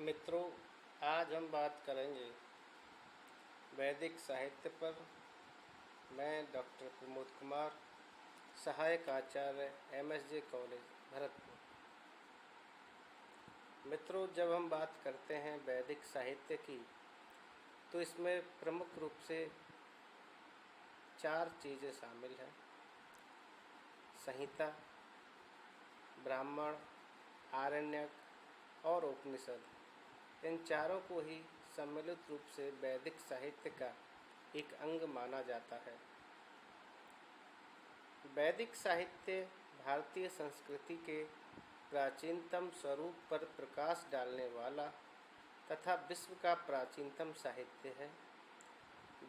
मित्रों, आज हम बात करेंगे वैदिक साहित्य पर। मैं डॉक्टर प्रमोद कुमार, सहायक आचार्य MSJ कॉलेज भरतपुर। मित्रों, जब हम बात करते हैं वैदिक साहित्य की तो इसमें प्रमुख रूप से 4 चीज़ें शामिल हैं: संहिता, ब्राह्मण, आरण्यक और उपनिषद। इन चारों को ही सम्मिलित रूप से वैदिक साहित्य का एक अंग माना जाता है। वैदिक साहित्य भारतीय संस्कृति के प्राचीनतम स्वरूप पर प्रकाश डालने वाला तथा विश्व का प्राचीनतम साहित्य है।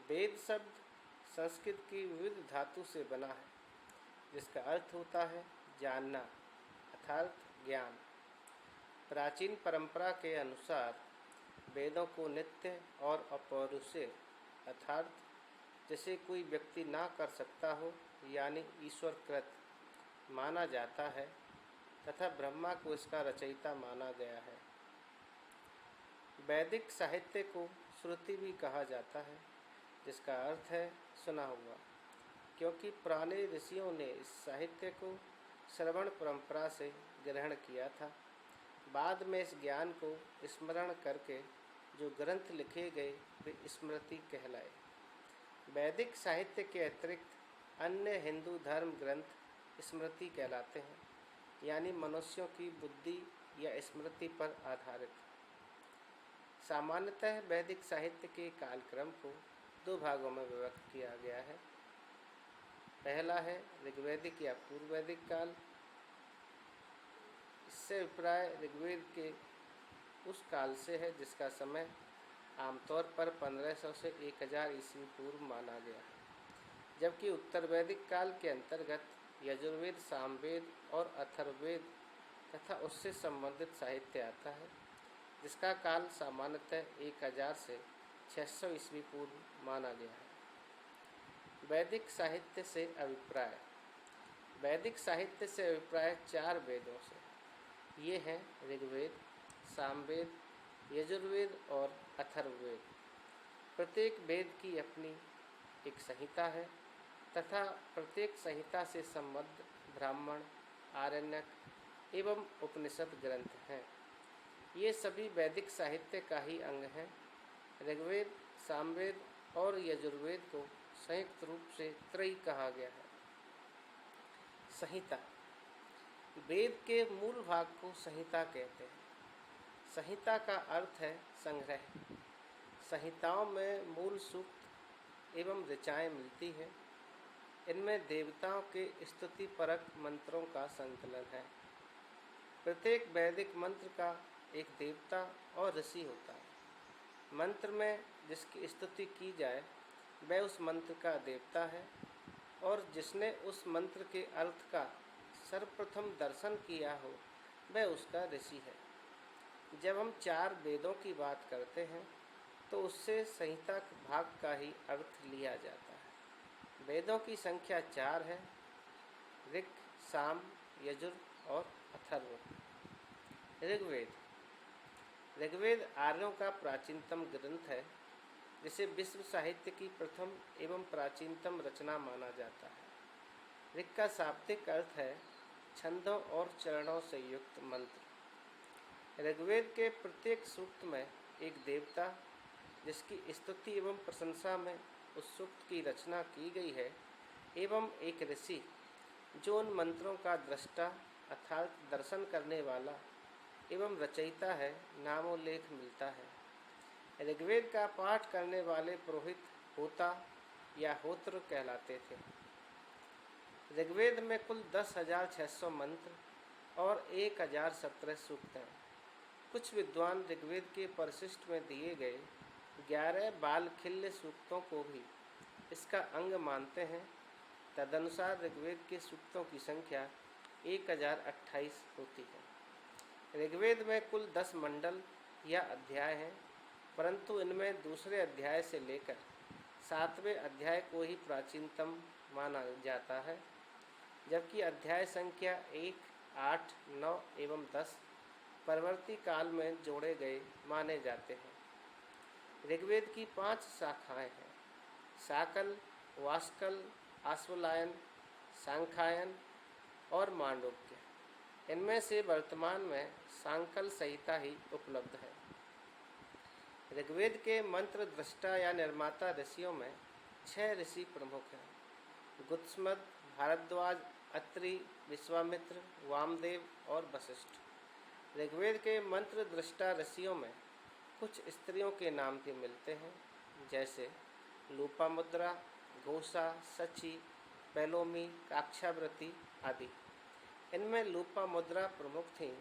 वेद शब्द संस्कृत की विविध धातु से बना है, जिसका अर्थ होता है जानना अर्थात ज्ञान। प्राचीन परंपरा के अनुसार वेदों को नित्य और अपौरुषेय अर्थात जिसे कोई व्यक्ति ना कर सकता हो यानी ईश्वरकृत माना जाता है तथा ब्रह्मा को इसका रचयिता माना गया है। वैदिक साहित्य को श्रुति भी कहा जाता है, जिसका अर्थ है सुना हुआ, क्योंकि पुराने ऋषियों ने इस साहित्य को श्रवण परंपरा से ग्रहण किया था। बाद में इस ज्ञान को स्मरण करके जो ग्रंथ लिखे गए वे स्मृति कहलाए। वैदिक साहित्य के अतिरिक्त अन्य हिंदू धर्म ग्रंथ स्मृति कहलाते हैं, यानी मनुष्यों की बुद्धि या स्मृति पर आधारित। सामान्यतः वैदिक साहित्य के कालक्रम को 2 भागों में विभक्त किया गया है। पहला है ऋग्वैदिक या पूर्व वैदिक काल। इससे अभिप्राय ऋग्वेद के उस काल से है जिसका समय आमतौर पर 1500 से 1000 ईस्वी पूर्व माना गया है, जबकि उत्तर वैदिक काल के अंतर्गत यजुर्वेद, सामवेद और अथर्ववेद तथा उससे संबंधित साहित्य आता है, जिसका काल सामान्यतः 1000 से 600 ईस्वी पूर्व माना गया है। वैदिक साहित्य से अभिप्राय। वैदिक साहित्य से अभिप्राय 4 वेदों से। ये हैं ऋग्वेद, सामवेद, यजुर्वेद और अथर्ववेद। प्रत्येक वेद की अपनी एक संहिता है तथा प्रत्येक संहिता से संबद्ध ब्राह्मण, आरण्यक एवं उपनिषद ग्रंथ हैं। ये सभी वैदिक साहित्य का ही अंग हैं। ऋग्वेद, सामवेद और यजुर्वेद को संयुक्त रूप से त्रयी कहा गया है। संहिता। वेद के मूल भाग को संहिता कहते हैं। संहिता का अर्थ है संग्रह। संहिताओं में मूल सूक्त एवं ऋचाएँ मिलती हैं। इनमें देवताओं के स्तुतिपरक मंत्रों का संकलन है। प्रत्येक वैदिक मंत्र का एक देवता और ऋषि होता है। मंत्र में जिसकी स्तुति की जाए वह उस मंत्र का देवता है, और जिसने उस मंत्र के अर्थ का सर्वप्रथम दर्शन किया हो वह उसका ऋषि है। जब हम 4 वेदों की बात करते हैं तो उससे संहिता भाग का ही अर्थ लिया जाता है। वेदों की संख्या 4 है: ऋक्, साम, यजुर और अथर्व। ऋग्वेद। ऋग्वेद आर्यों का प्राचीनतम ग्रंथ है, जिसे विश्व साहित्य की प्रथम एवं प्राचीनतम रचना माना जाता है। ऋक् का शाब्दिक अर्थ है छंदों और चरणों से युक्त मंत्र। ऋग्वेद के प्रत्येक सूक्त में एक देवता, जिसकी स्तुति एवं प्रशंसा में उस सूक्त की रचना की गई है, एवं एक ऋषि जो उन मंत्रों का दृष्टा अर्थात दर्शन करने वाला एवं रचयिता है, नामोल्लेख मिलता है। ऋग्वेद का पाठ करने वाले पुरोहित होता या होत्र कहलाते थे। ऋग्वेद में कुल 10,600 मंत्र और 1017 सूक्त हैं। कुछ विद्वान ऋग्वेद के परिशिष्ट में दिए गए 11 बालखिल्य सूक्तों को भी इसका अंग मानते हैं। तदनुसार ऋग्वेद के सूक्तों की संख्या 1028 होती है। ऋग्वेद में कुल 10 मंडल या अध्याय हैं, परंतु इनमें दूसरे अध्याय से लेकर 7वें अध्याय को ही प्राचीनतम माना जाता है, जबकि अध्याय संख्या 1, 8, 9 एवं 10 परवर्ती काल में जोड़े गए माने जाते हैं। ऋग्वेद की 5 शाखाएं हैं: शाकल, वास्कल, आश्वलायन, सांख्यायन और मांडूक्य। इनमें से वर्तमान में सांकल संहिता ही उपलब्ध है। ऋग्वेद के मंत्र दृष्टा या निर्माता ऋषियों में 6 ऋषि प्रमुख हैं: गुत्समद, भारद्वाज, अत्रि, विश्वामित्र, वामदेव और वशिष्ठ। ऋग्वेद के मंत्र दृष्टा ऋषियों में कुछ स्त्रियों के नाम भी मिलते हैं, जैसे लोपामुद्रा, घोषा, सची, पैलोमी, काक्षावृति आदि। इनमें लोपामुद्रा प्रमुख थीं,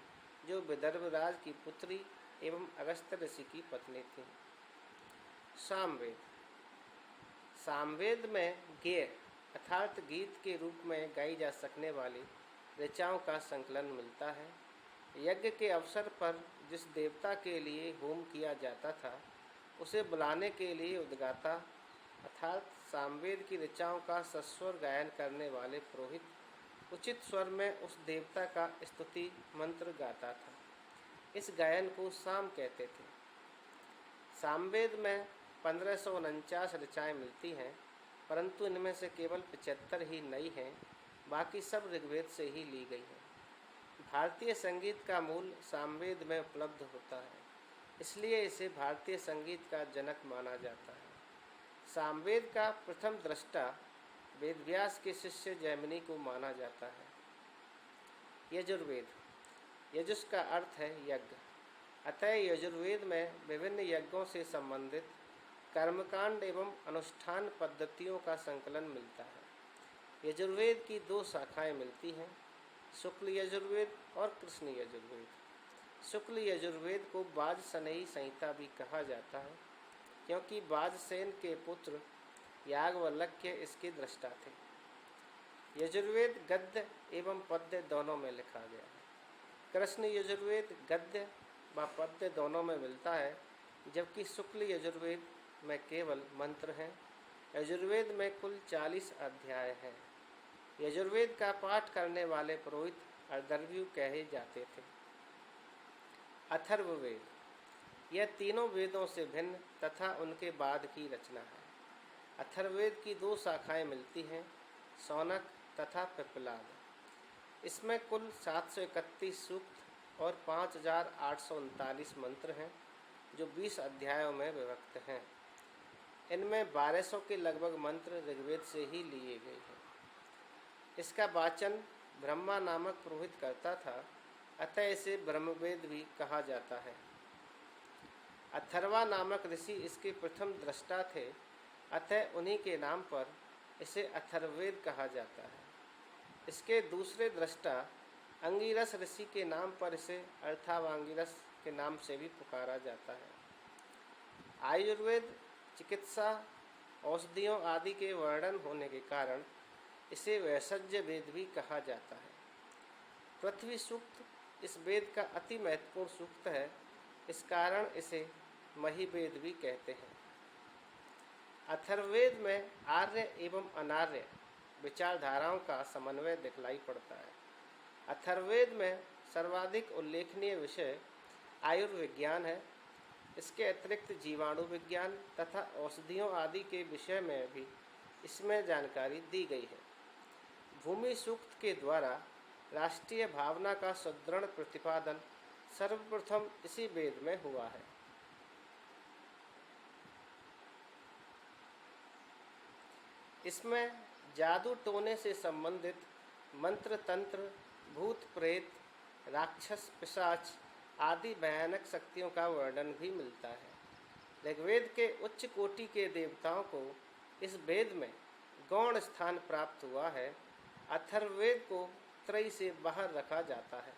जो विदर्भराज की पुत्री एवं अगस्त्य ऋषि की पत्नी थीं। सामवेद। सामवेद में गेय अर्थात गीत के रूप में गाई जा सकने वाली ऋचाओं का संकलन मिलता है। यज्ञ के अवसर पर जिस देवता के लिए होम किया जाता था, उसे बुलाने के लिए उद्गाता अर्थात सामवेद की ऋचाओं का सस्वर गायन करने वाले पुरोहित उचित स्वर में उस देवता का स्तुति मंत्र गाता था। इस गायन को साम कहते थे। सामवेद में 1549 ऋचाएँ मिलती हैं, परंतु इनमें से केवल 75 ही नई हैं, बाकी सब ऋग्वेद से ही ली गई हैं। भारतीय संगीत का मूल सामवेद में उपलब्ध होता है, इसलिए इसे भारतीय संगीत का जनक माना जाता है। सामवेद का प्रथम दृष्टा वेदव्यास के शिष्य जैमिनी को माना जाता है। यजुर्वेद। यजुष का अर्थ है यज्ञ, अतः यजुर्वेद में विभिन्न यज्ञों से संबंधित कर्मकांड एवं अनुष्ठान पद्धतियों का संकलन मिलता है। यजुर्वेद की 2 शाखाएं मिलती हैं: शुक्ल यजुर्वेद और कृष्ण यजुर्वेद। शुक्ल यजुर्वेद को वाजसनेयी संहिता भी कहा जाता है, क्योंकि वाजसेन के पुत्र याज्ञवल्क्य इसके दृष्टा थे। यजुर्वेद गद्य एवं पद्य दोनों में लिखा गया है। कृष्ण यजुर्वेद गद्य व पद्य दोनों में मिलता है, जबकि शुक्ल यजुर्वेद में केवल मंत्र हैं। यजुर्वेद में कुल 40 अध्याय हैं। यजुर्वेद का पाठ करने वाले पुरोहित अर्धर्व्यु कहे जाते थे। अथर्ववेद। यह तीनों वेदों से भिन्न तथा उनके बाद की रचना है। अथर्ववेद की 2 शाखाएं मिलती हैं: शौनक तथा पिप्पलाद। इसमें कुल 731 सूक्त और 5839 मंत्र हैं, जो 20 अध्यायों में विभक्त हैं। इनमें 1200 के लगभग मंत्र ऋग्वेद से ही लिए गए हैं। इसका वाचन ब्रह्मा नामक पुरोहित करता था, अतः इसे ब्रह्मवेद भी कहा जाता है। अथर्वा नामक ऋषि इसके प्रथम दृष्टा थे, अतः उन्हीं के नाम पर इसे अथर्ववेद कहा जाता है। इसके दूसरे दृष्टा अंगिरस ऋषि के नाम पर इसे अर्थावांगिरस के नाम से भी पुकारा जाता है। आयुर्वेद चिकित्सा, औषधियों आदि के वर्णन होने के कारण इसे वैसज्य वेद भी कहा जाता है। पृथ्वी सूक्त इस वेद का अति महत्वपूर्ण सूक्त है, इस कारण इसे महिवेद भी कहते हैं। अथर्ववेद में आर्य एवं अनार्य विचारधाराओं का समन्वय दिखलाई पड़ता है। अथर्ववेद में सर्वाधिक उल्लेखनीय विषय आयुर्विज्ञान है। इसके अतिरिक्त जीवाणु विज्ञान तथा औषधियों आदि के विषय में भी इसमें जानकारी दी गई है। भूमि सूक्त के द्वारा राष्ट्रीय भावना का सुदृढ़ प्रतिपादन सर्वप्रथम इसी वेद में हुआ है। इसमें जादू टोने से संबंधित मंत्र तंत्र, भूत प्रेत, राक्षस पिशाच आदि भयानक शक्तियों का वर्णन भी मिलता है। ऋग्वेद के उच्च कोटि के देवताओं को इस वेद में गौण स्थान प्राप्त हुआ है। अथर्ववेद को त्रयी से बाहर रखा जाता है।